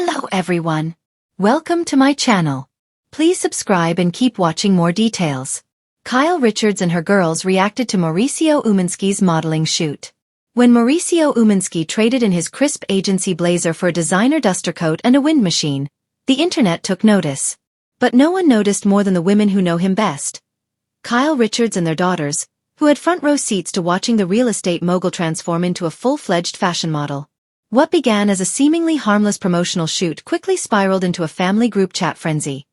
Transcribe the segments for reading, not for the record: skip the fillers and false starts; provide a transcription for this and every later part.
Hello everyone. Welcome to my channel. Please subscribe and keep watching more details. Kyle Richards and her girls reacted to Mauricio Umansky's modeling shoot. When Mauricio Umansky traded in his crisp agency blazer for a designer duster coat and a wind machine, the internet took notice. But no one noticed more than the women who know him best. Kyle Richards and their daughters, who had front row seats to watching the real estate mogul transform into a full-fledged fashion model. What began as a seemingly harmless promotional shoot quickly spiraled into a family group chat frenzy.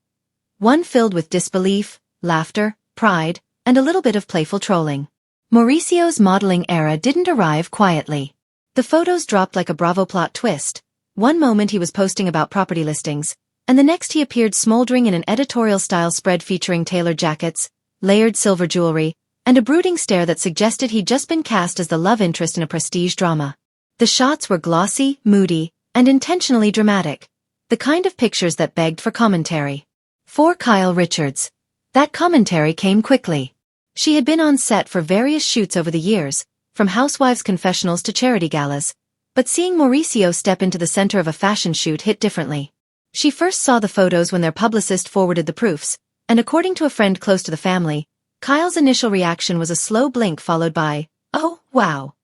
One filled with disbelief, laughter, pride, and a little bit of playful trolling. Mauricio's modeling era didn't arrive quietly. The photos dropped like a Bravo plot twist. One moment he was posting about property listings, and the next he appeared smoldering in an editorial-style spread featuring tailored jackets, layered silver jewelry, and a brooding stare that suggested he'd just been cast as the love interest in a prestige drama. The shots were glossy, moody, and intentionally dramatic, the kind of pictures that begged for commentary. For Kyle Richards, that commentary came quickly. She had been on set for various shoots over the years, from housewives' confessionals to charity galas, but seeing Mauricio step into the center of a fashion shoot hit differently. She first saw the photos when their publicist forwarded the proofs, and according to a friend close to the family, Kyle's initial reaction was a slow blink followed by, "Oh, wow."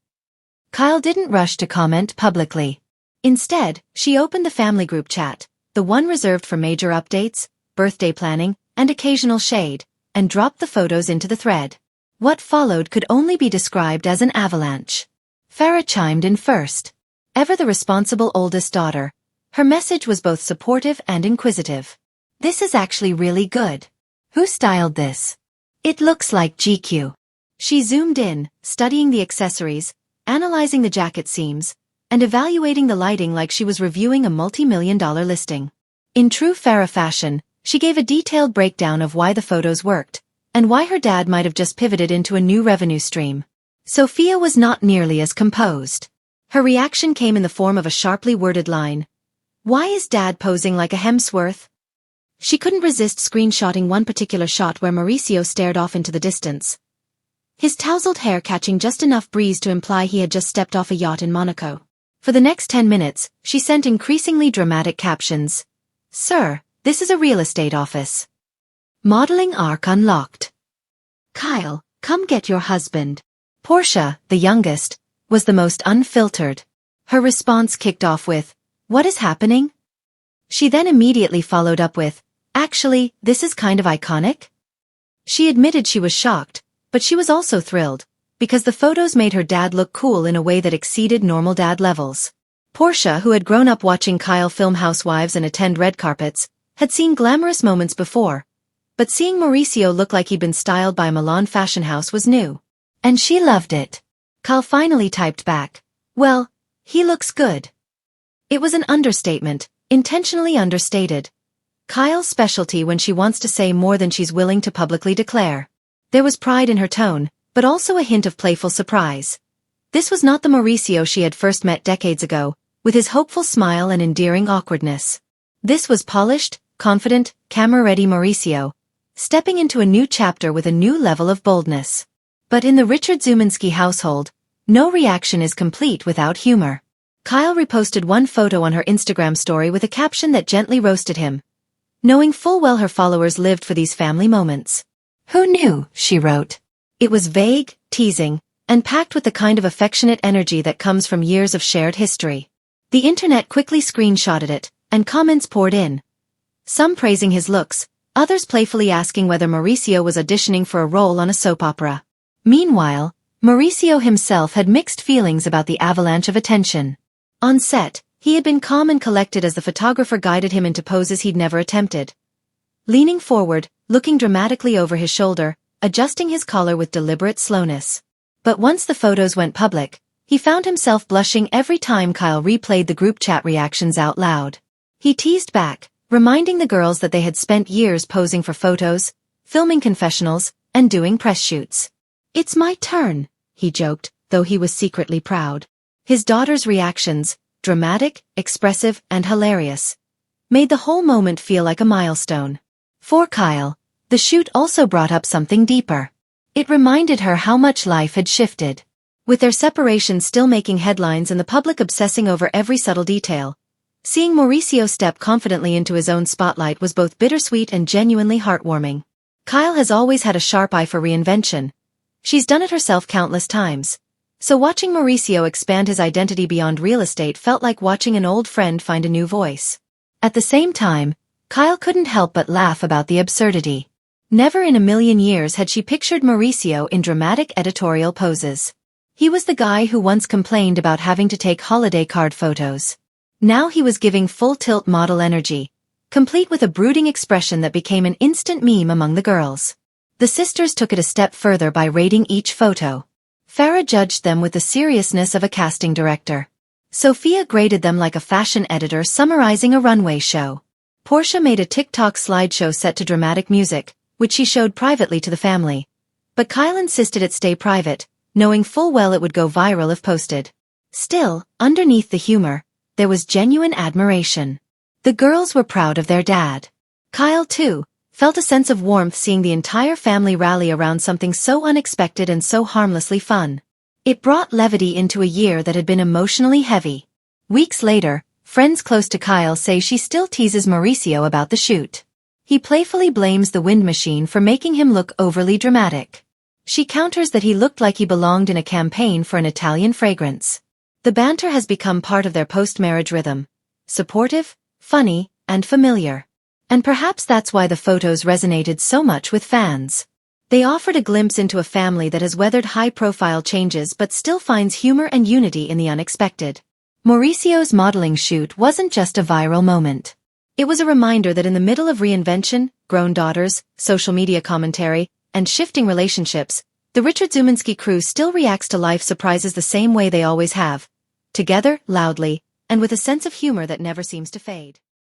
Kyle didn't rush to comment publicly. Instead, she opened the family group chat, the one reserved for major updates, birthday planning, and occasional shade, and dropped the photos into the thread. What followed could only be described as an avalanche. Farah chimed in first. Ever the responsible oldest daughter, her message was both supportive and inquisitive. "This is actually really good. Who styled this? It looks like GQ." She zoomed in, studying the accessories, analyzing the jacket seams, and evaluating the lighting like she was reviewing a multi-million-dollar listing. In true Farah fashion, she gave a detailed breakdown of why the photos worked, and why her dad might have just pivoted into a new revenue stream. Sophia was not nearly as composed. Her reaction came in the form of a sharply worded line. "Why is Dad posing like a Hemsworth?" She couldn't resist screenshotting one particular shot where Mauricio stared off into the distance, his tousled hair catching just enough breeze to imply he had just stepped off a yacht in Monaco. For the next 10 minutes, she sent increasingly dramatic captions. "Sir, this is a real estate office. Modeling arc unlocked. Kyle, come get your husband." Portia, the youngest, was the most unfiltered. Her response kicked off with, "What is happening?" She then immediately followed up with, "Actually, this is kind of iconic." She admitted she was shocked, but she was also thrilled, because the photos made her dad look cool in a way that exceeded normal dad levels. Portia, who had grown up watching Kyle film housewives and attend red carpets, had seen glamorous moments before, but seeing Mauricio look like he'd been styled by a Milan fashion house was new. And she loved it. Kyle finally typed back, "Well, he looks good." It was an understatement, intentionally understated. Kyle's specialty when she wants to say more than she's willing to publicly declare. There was pride in her tone, but also a hint of playful surprise. This was not the Mauricio she had first met decades ago, with his hopeful smile and endearing awkwardness. This was polished, confident, camera-ready Mauricio, stepping into a new chapter with a new level of boldness. But in the Richards Umansky household, no reaction is complete without humor. Kyle reposted one photo on her Instagram story with a caption that gently roasted him, knowing full well her followers lived for these family moments. "Who knew?" she wrote. It was vague, teasing, and packed with the kind of affectionate energy that comes from years of shared history. The internet quickly screenshotted it, and comments poured in. Some praising his looks, others playfully asking whether Mauricio was auditioning for a role on a soap opera. Meanwhile, Mauricio himself had mixed feelings about the avalanche of attention. On set, he had been calm and collected as the photographer guided him into poses he'd never attempted. Leaning forward, looking dramatically over his shoulder, adjusting his collar with deliberate slowness. But once the photos went public, he found himself blushing every time Kyle replayed the group chat reactions out loud. He teased back, reminding the girls that they had spent years posing for photos, filming confessionals, and doing press shoots. "It's my turn," he joked, though he was secretly proud. His daughter's reactions, dramatic, expressive, and hilarious, made the whole moment feel like a milestone. For Kyle, the shoot also brought up something deeper. It reminded her how much life had shifted. With their separation still making headlines and the public obsessing over every subtle detail, Seeing Mauricio step confidently into his own spotlight was both bittersweet and genuinely heartwarming. Kyle has always had a sharp eye for reinvention. She's done it herself countless times. So watching Mauricio expand his identity beyond real estate felt like watching an old friend find a new voice. At the same time, Kyle couldn't help but laugh about the absurdity. Never in a million years had she pictured Mauricio in dramatic editorial poses. He was the guy who once complained about having to take holiday card photos. Now he was giving full-tilt model energy, complete with a brooding expression that became an instant meme among the girls. The sisters took it a step further by rating each photo. Farah judged them with the seriousness of a casting director. Sophia graded them like a fashion editor summarizing a runway show. Portia made a TikTok slideshow set to dramatic music, which she showed privately to the family. But Kyle insisted it stay private, knowing full well it would go viral if posted. Still, underneath the humor, there was genuine admiration. The girls were proud of their dad. Kyle, too, felt a sense of warmth seeing the entire family rally around something so unexpected and so harmlessly fun. It brought levity into a year that had been emotionally heavy. Weeks later, friends close to Kyle say she still teases Mauricio about the shoot. He playfully blames the wind machine for making him look overly dramatic. She counters that he looked like he belonged in a campaign for an Italian fragrance. The banter has become part of their post-marriage rhythm. Supportive, funny, and familiar. And perhaps that's why the photos resonated so much with fans. They offered a glimpse into a family that has weathered high-profile changes but still finds humor and unity in the unexpected. Mauricio's modeling shoot wasn't just a viral moment. It was a reminder that in the middle of reinvention, grown daughters, social media commentary, and shifting relationships, the Umansky crew still reacts to life surprises the same way they always have. Together, loudly, and with a sense of humor that never seems to fade.